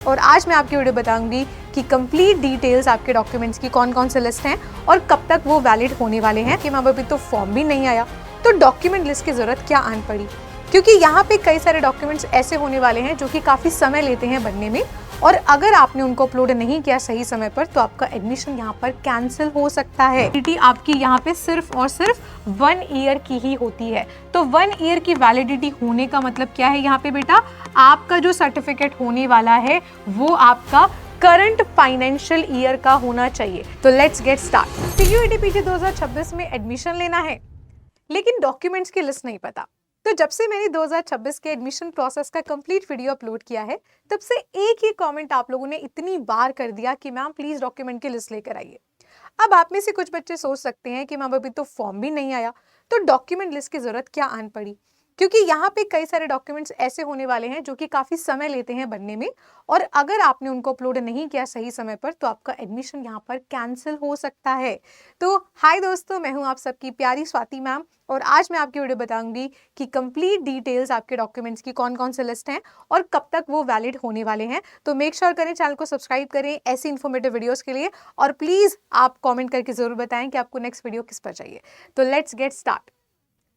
और आज मैं आपकी वीडियो बताऊंगी कि कंप्लीट डिटेल्स आपके डॉक्यूमेंट्स की कौन कौन से लिस्ट हैं और कब तक वो वैलिड होने वाले हैं। कि मैम अभी तो फॉर्म भी नहीं आया तो डॉक्यूमेंट लिस्ट की ज़रूरत क्या आन पड़ी, क्योंकि यहाँ पे कई सारे डॉक्यूमेंट्स ऐसे होने वाले हैं जो कि काफ़ी समय लेते हैं बनने में, और अगर आपने उनको अपलोड नहीं किया सही समय पर तो आपका एडमिशन यहाँ पर कैंसिल हो सकता है। वैलिडिटी आपकी यहाँ पे सिर्फ और सिर्फ 1 ईयर की ही होती है। तो 1 ईयर की वैलिडिटी होने का मतलब क्या है यहाँ पे बेटा, आपका जो सर्टिफिकेट होने वाला है वो आपका करंट फाइनेंशियल ईयर का होना चाहिए। तो let's get start. CUET PG 2026 में एडमिशन लेना है लेकिन डॉक्यूमेंट्स की लिस्ट नहीं पता। तो जब से मैंने 2026 के एडमिशन प्रोसेस का कंप्लीट वीडियो अपलोड किया है तब से एक ही कमेंट आप लोगों ने इतनी बार कर दिया कि मैम प्लीज डॉक्यूमेंट की लिस्ट लेकर आइए। अब आप में से कुछ बच्चे सोच सकते हैं कि मैम अभी तो फॉर्म भी नहीं आया तो डॉक्यूमेंट लिस्ट की जरूरत क्या आन पड़ी, क्योंकि यहाँ पे कई सारे डॉक्यूमेंट्स ऐसे होने वाले हैं जो कि काफी समय लेते हैं बनने में, और अगर आपने उनको अपलोड नहीं किया सही समय पर तो आपका एडमिशन यहाँ पर कैंसिल हो सकता है। तो हाय दोस्तों, मैं हूँ आप सबकी प्यारी स्वाति मैम, और आज मैं आपकी वीडियो बताऊंगी कि कंप्लीट डिटेल्स आपके डॉक्यूमेंट्स की कौन कौन से लिस्ट हैं और कब तक वो वैलिड होने वाले हैं। तो मेक श्योर करें चैनल को सब्सक्राइब करें ऐसी इन्फॉर्मेटिव वीडियोस के लिए, और प्लीज आप कमेंट करके जरूर बताएं कि आपको नेक्स्ट वीडियो किस पर चाहिए। तो लेट्स गेट स्टार्ट।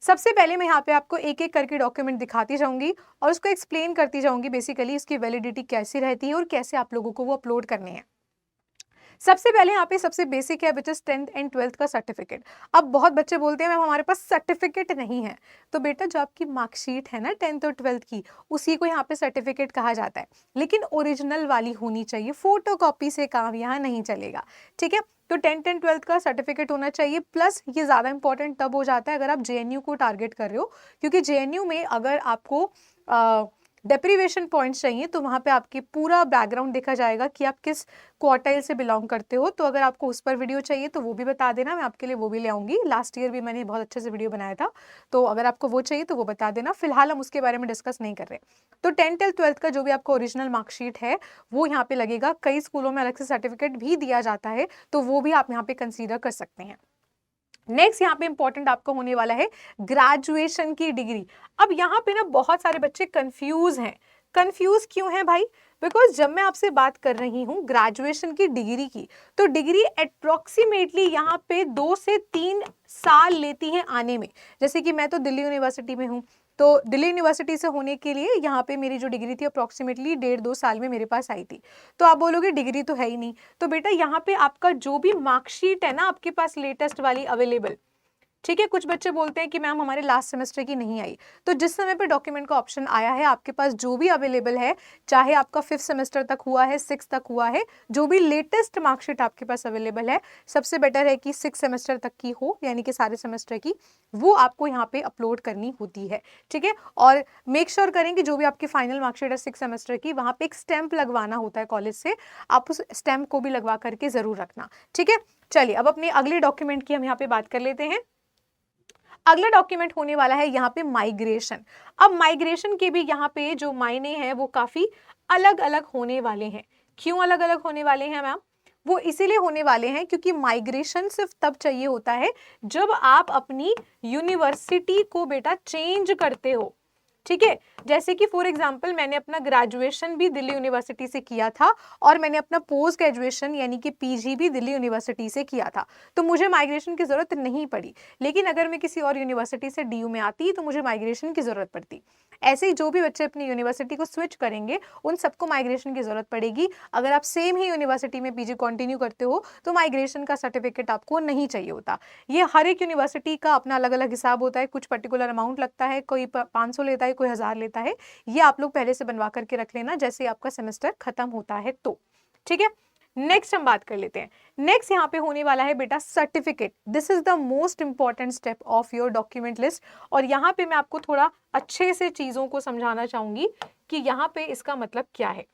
सबसे पहले मैं यहाँ पे आपको एक एक करके डॉक्यूमेंट दिखाती जाऊंगी और उसको एक्सप्लेन करती जाऊंगी बेसिकली इसकी वैलिडिटी कैसी रहती है और कैसे आप लोगों को वो अपलोड करने हैं। सबसे पहले यहाँ पे सबसे बेसिक है which is 10th and 12th का सर्टिफिकेट। अब बहुत बच्चे बोलते हैं मैम हमारे पास सर्टिफिकेट नहीं है, तो बेटा जो आपकी मार्कशीट है ना 10th और 12th की, उसी को यहाँ पे सर्टिफिकेट कहा जाता है, लेकिन ओरिजिनल वाली होनी चाहिए, फोटोकॉपी से काम यहाँ नहीं चलेगा। ठीक है, तो 10th एंड 12th का सर्टिफिकेट होना चाहिए। प्लस ये ज़्यादा इंपॉर्टेंट तब हो जाता है अगर आप जेएनयू को टारगेट कर रहे हो, क्योंकि जेएनयू में अगर आपको डेप्रीवेशन पॉइंट्स चाहिए तो वहाँ पे आपकी पूरा बैकग्राउंड देखा जाएगा कि आप किस क्वार्टाइल से बिलोंग करते हो। तो अगर आपको उस पर वीडियो चाहिए तो वो भी बता देना, मैं आपके लिए वो भी ले आऊँगी। लास्ट ईयर भी मैंने बहुत अच्छे से वीडियो बनाया था, तो अगर आपको वो चाहिए तो वो बता देना। फिलहाल हम उसके बारे में डिस्कस नहीं कर रहे। तो 10th और 12th का जो भी आपका ओरिजिनल मार्कशीट है वो यहाँ पे लगेगा। कई स्कूलों में अलग से सर्टिफिकेट भी दिया जाता है, तो वो भी आप यहाँ पे कंसीडर कर सकते हैं। नेक्स्ट यहाँ पे इंपॉर्टेंट आपका होने वाला है ग्रेजुएशन की डिग्री। अब यहाँ पे ना बहुत सारे बच्चे कंफ्यूज हैं। कंफ्यूज क्यों है भाई? बिकॉज जब मैं आपसे बात कर रही हूँ ग्रेजुएशन की डिग्री की, तो डिग्री अप्रोक्सीमेटली यहाँ पे 2 से 3 साल लेती है आने में। जैसे कि मैं तो दिल्ली यूनिवर्सिटी में हूँ, तो दिल्ली यूनिवर्सिटी से होने के लिए यहाँ पे मेरी जो डिग्री थी अप्रोक्सीमेटली 1.5-2 साल में मेरे पास आई थी। तो आप बोलोगे डिग्री तो है ही नहीं, तो बेटा यहाँ पे आपका जो भी मार्कशीट है ना आपके पास लेटेस्ट वाली अवेलेबल, ठीक है। कुछ बच्चे बोलते हैं कि मैम हमारे लास्ट सेमेस्टर की नहीं आई, तो जिस समय पे डॉक्यूमेंट का ऑप्शन आया है आपके पास जो भी अवेलेबल है, चाहे आपका 5th सेमेस्टर तक हुआ है, 6th तक हुआ है, जो भी लेटेस्ट मार्कशीट आपके पास अवेलेबल है, सबसे बेटर है कि 6th सेमेस्टर तक की हो, यानी कि सारे सेमेस्टर की, वो आपको यहाँ पे अपलोड करनी होती है। ठीक है, और मेक श्योर करें कि जो भी आपकी फाइनल मार्कशीट है 6th सेमेस्टर की, वहाँ पे एक स्टैंप लगवाना होता है कॉलेज से, आप उस स्टैंप को भी लगवा करके जरूर रखना। ठीक है, चलिए अब अपने अगले डॉक्यूमेंट की हम यहाँ पे बात कर लेते हैं। अगला डॉक्यूमेंट होने वाला है यहाँ पे माइग्रेशन। अब माइग्रेशन के भी यहाँ पे जो मायने हैं वो काफी अलग अलग होने वाले हैं। क्यों अलग अलग होने वाले हैं मैम? वो इसीलिए होने वाले हैं क्योंकि माइग्रेशन सिर्फ तब चाहिए होता है जब आप अपनी यूनिवर्सिटी को बेटा चेंज करते हो। ठीक है, जैसे कि फॉर एग्जांपल मैंने अपना ग्रेजुएशन भी दिल्ली यूनिवर्सिटी से किया था और मैंने अपना पोस्ट ग्रेजुएशन यानी कि पीजी भी दिल्ली यूनिवर्सिटी से किया था, तो मुझे माइग्रेशन की जरूरत नहीं पड़ी। लेकिन अगर मैं किसी और यूनिवर्सिटी से डीयू में आती तो मुझे माइग्रेशन की जरूरत पड़ती। ऐसे ही जो भी बच्चे अपनी यूनिवर्सिटी को स्विच करेंगे उन सबको माइग्रेशन की जरूरत पड़ेगी। अगर आप सेम ही यूनिवर्सिटी में पीजी कंटिन्यू करते हो तो माइग्रेशन का सर्टिफिकेट आपको नहीं चाहिए होता। ये हर एक यूनिवर्सिटी का अपना अलग अलग हिसाब होता है, कुछ पर्टिकुलर अमाउंट लगता है, कोई 500 लेता है, कोई 1000 लेता है। ये आप लोग पहले से बनवा करके रख लेना जैसे आपका सेमेस्टर खत्म होता है तो। ठीक है, नेक्स्ट हम बात कर लेते हैं। नेक्स्ट यहाँ पे होने वाला है बेटा certificate. This is the most important step of your document list, और यहाँ पे मैं आपको थोड़ा अच्छे से चीजों को समझाना चाहूंगी कि यहाँ पे इसका मतलब क्या है।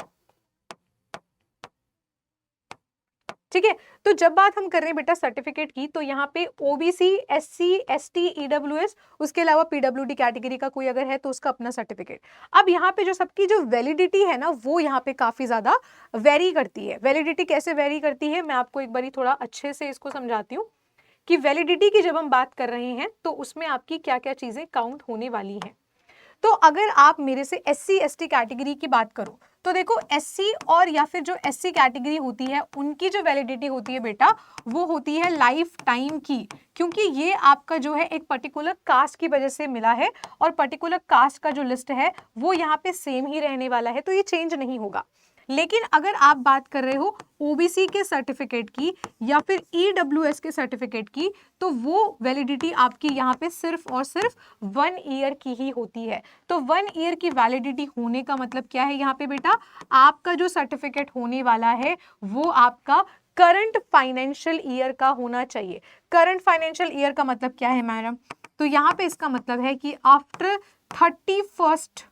ठीक है, तो जब बात हम कर रहे हैं बेटा सर्टिफिकेट की, तो यहाँ पे ओबीसी, एससी, एसटी, ईडब्ल्यूएस, उसके अलावा पीडब्ल्यूडी कैटेगरी का कोई अगर है तो उसका अपना सर्टिफिकेट। अब यहाँ पे जो सबकी जो वैलिडिटी है ना वो यहाँ पे काफी ज्यादा वेरी करती है। वैलिडिटी कैसे वेरी करती है मैं आपको एक बारी थोड़ा अच्छे से इसको समझाती हूँ कि वैलिडिटी की जब हम बात कर रहे हैं तो उसमें आपकी क्या क्या चीजें काउंट होने वाली हैं। तो अगर आप मेरे से एससी एसटी कैटेगरी की बात करो तो तो देखो एससी और या फिर जो एससी कैटेगरी होती है उनकी जो वैलिडिटी होती है बेटा वो होती है लाइफ टाइम की, क्योंकि ये आपका जो है एक पर्टिकुलर कास्ट की वजह से मिला है और पर्टिकुलर कास्ट का जो लिस्ट है वो यहाँ पे सेम ही रहने वाला है, तो ये चेंज नहीं होगा। लेकिन अगर आप बात कर रहे हो ओबीसी के सर्टिफिकेट की या फिर ईडब्ल्यूएस के सर्टिफिकेट की, तो वो वैलिडिटी आपकी यहाँ पे सिर्फ और सिर्फ 1 ईयर की ही होती है। तो 1 ईयर की वैलिडिटी होने का मतलब क्या है यहाँ पे बेटा, आपका जो सर्टिफिकेट होने वाला है वो आपका करंट फाइनेंशियल ईयर का होना चाहिए। करंट फाइनेंशियल ईयर का मतलब क्या है मैडम, तो यहाँ पे इसका मतलब है कि आफ्टर 31st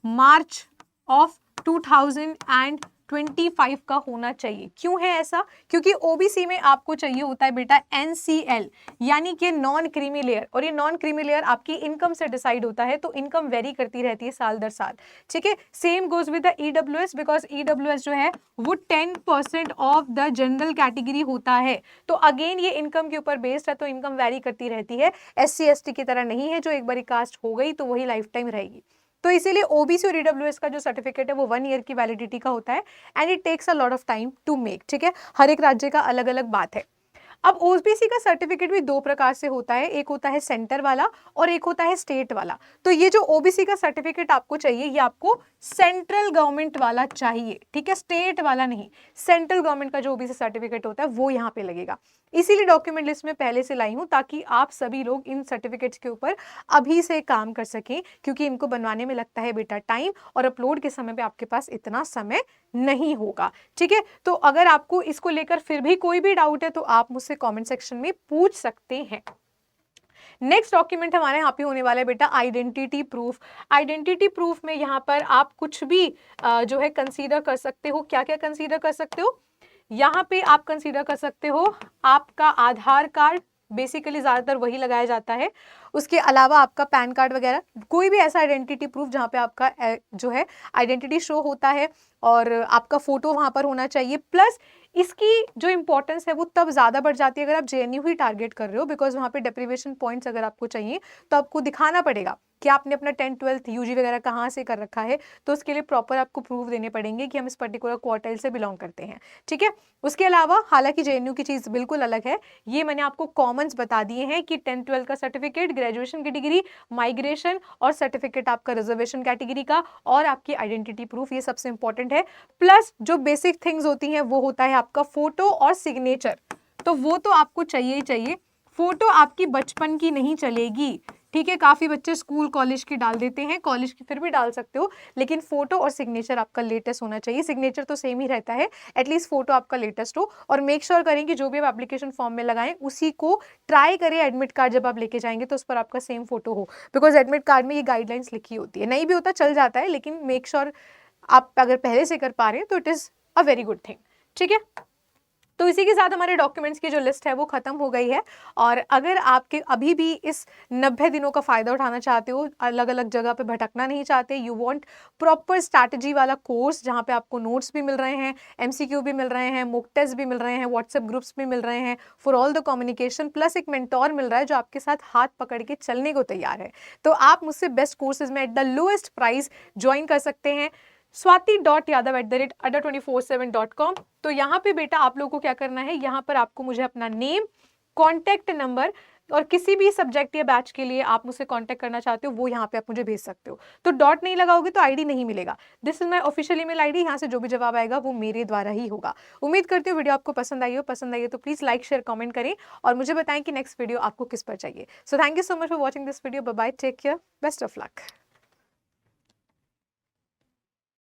मार्च ऑफ 2025 का होना चाहिए। क्यों है ऐसा, क्योंकि ओबीसी में आपको चाहिए होता है बेटा एनसीएल यानी कि नॉन क्रीमी लेयर, और ये नॉन क्रीमी लेयर आपकी इनकम से डिसाइड होता है, तो इनकम वेरी करती रहती है साल दर साल, ठीक है। Same goes with the EWS, because EWS जो है वो 10% ऑफ द जनरल कैटेगरी होता है, तो अगेन ये इनकम के ऊपर बेस्ड है, तो इनकम वेरी करती रहती है। एससी एसटी की तरह नहीं है जो एक बार कास्ट हो गई तो वही लाइफ टाइम रहेगी। तो इसीलिए ओबीसी और ईडब्ल्यूएस का जो सर्टिफिकेट है वो 1 ईयर की वैलिडिटी का होता है and it takes a lot of time to make, ठीक है। हर एक राज्य का अलग अलग बात है। अब ओबीसी का सर्टिफिकेट भी 2 प्रकार से होता है, एक होता है सेंटर वाला और एक होता है स्टेट वाला। तो ये जो ओबीसी का सर्टिफिकेट आपको चाहिए ये आपको सेंट्रल गवर्नमेंट वाला चाहिए, ठीक है, स्टेट वाला नहीं। सेंट्रल गवर्नमेंट का जो ओबीसी सर्टिफिकेट होता है वो यहाँ पे लगेगा। इसीलिए डॉक्यूमेंट लिस्ट में पहले से लाई हूं ताकि आप सभी लोग इन सर्टिफिकेट्स के ऊपर अभी से काम कर सकें, क्योंकि इनको बनवाने में लगता है बेटा टाइम और अपलोड के समय पे आपके पास इतना समय नहीं होगा, ठीक है। तो अगर आपको इसको लेकर फिर भी कोई भी डाउट है तो आप मुझसे कमेंट सेक्शन में पूछ सकते हैं। नेक्स्ट डॉक्यूमेंट हमारे यहाँ पे होने वाला है बेटा आइडेंटिटी प्रूफ। आइडेंटिटी प्रूफ में यहाँ पर आप कुछ भी जो है कंसीडर कर सकते हो। क्या क्या कंसीडर कर सकते हो, यहाँ पे आप कंसीडर कर सकते हो आपका आधार कार्ड, बेसिकली ज्यादातर वही लगाया जाता है। उसके अलावा आपका पैन कार्ड वगैरह, कोई भी ऐसा आइडेंटिटी प्रूफ जहाँ पे आपका जो है आइडेंटिटी शो होता है और आपका फोटो वहां पर होना चाहिए। प्लस इसकी जो इंपॉर्टेंस है वो तब ज्यादा बढ़ जाती है अगर आप जेएनयू ही टारगेट कर रहे हो, बिकॉज वहां पे डेप्रिवेशन पॉइंट्स अगर आपको चाहिए तो आपको दिखाना पड़ेगा कि आपने अपना 10th 12th यूजी वगैरह कहाँ से कर रखा है, तो उसके लिए प्रॉपर आपको प्रूफ देने पड़ेंगे कि हम इस पर्टिकुलर क्वार्टाइल से बिलोंग करते हैं, ठीक है। उसके अलावा हालांकि जेएनयू की चीज बिल्कुल अलग है, ये मैंने आपको कॉमन्स बता दिए हैं कि 10th 12th का सर्टिफिकेट, ग्रेजुएशन की डिग्री, माइग्रेशन और सर्टिफिकेट आपका रिजर्वेशन कैटेगरी का और आपकी आइडेंटिटी प्रूफ, ये सबसे इंपॉर्टेंट है। प्लस जो बेसिक थिंग्स होती हैं वो होता है आपका फोटो और सिग्नेचर, तो वो तो आपको चाहिए ही चाहिए। फोटो आपकी बचपन की नहीं चलेगी, ठीक है। काफी बच्चे स्कूल कॉलेज की डाल देते हैं, कॉलेज की फिर भी डाल सकते हो, लेकिन फोटो और सिग्नेचर आपका लेटेस्ट होना चाहिए। सिग्नेचर तो सेम ही रहता है, एटलीस्ट फोटो आपका लेटेस्ट हो। और मेक श्योर करें कि जो भी आप एप्लीकेशन फॉर्म में लगाएं उसी को ट्राई करें एडमिट कार्ड जब आप लेके जाएंगे तो उस पर आपका सेम फोटो हो, बिकॉज एडमिट कार्ड में ये गाइडलाइंस लिखी होती है। नहीं भी होता चल जाता है, लेकिन मेक श्योर आप अगर पहले से कर पा रहे हैं तो it is a very good thing, ठीक है। तो इसी के साथ हमारे डॉक्यूमेंट्स की जो लिस्ट है वो खत्म हो गई है। और अगर आपके अभी भी इस 90 दिनों का फायदा उठाना चाहते हो, अलग अलग जगह पे भटकना नहीं चाहते, यू वांट प्रॉपर स्ट्रैटेजी वाला कोर्स जहाँ पे आपको नोट्स भी मिल रहे हैं, एमसीक्यू भी मिल रहे हैं, मॉक टेस्ट भी मिल रहे हैं, व्हाट्सएप ग्रुप्स भी मिल रहे हैं for all the communication, plus एक मेंटोर मिल रहा है जो आपके साथ हाथ पकड़ के चलने को तैयार है, तो आप मुझसे बेस्ट कोर्सेज में at the lowest price join कर सकते हैं। swati.yadav@adda247.com। तो यहाँ पे बेटा आप लोगों को क्या करना है, यहाँ पर आपको मुझे अपना नेम, कॉन्टैक्ट नंबर और किसी भी सब्जेक्ट या बैच के लिए आप मुझसे कांटेक्ट करना चाहते हो वो यहाँ पे आप मुझे भेज सकते हो। तो डॉट नहीं लगाओगे तो आईडी नहीं मिलेगा। This is my official email ID, यहाँ से जो भी जवाब आएगा वो मेरे द्वारा ही होगा। उम्मीद करती हूँ वीडियो आपको पसंद आई हो। पसंद आई हो तो प्लीज लाइक शेयर कमेंट करें और मुझे बताएं कि नेक्स्ट वीडियो आपको किस पर चाहिए। So thank you so much for watching this video. Bye bye, take care, best of luck.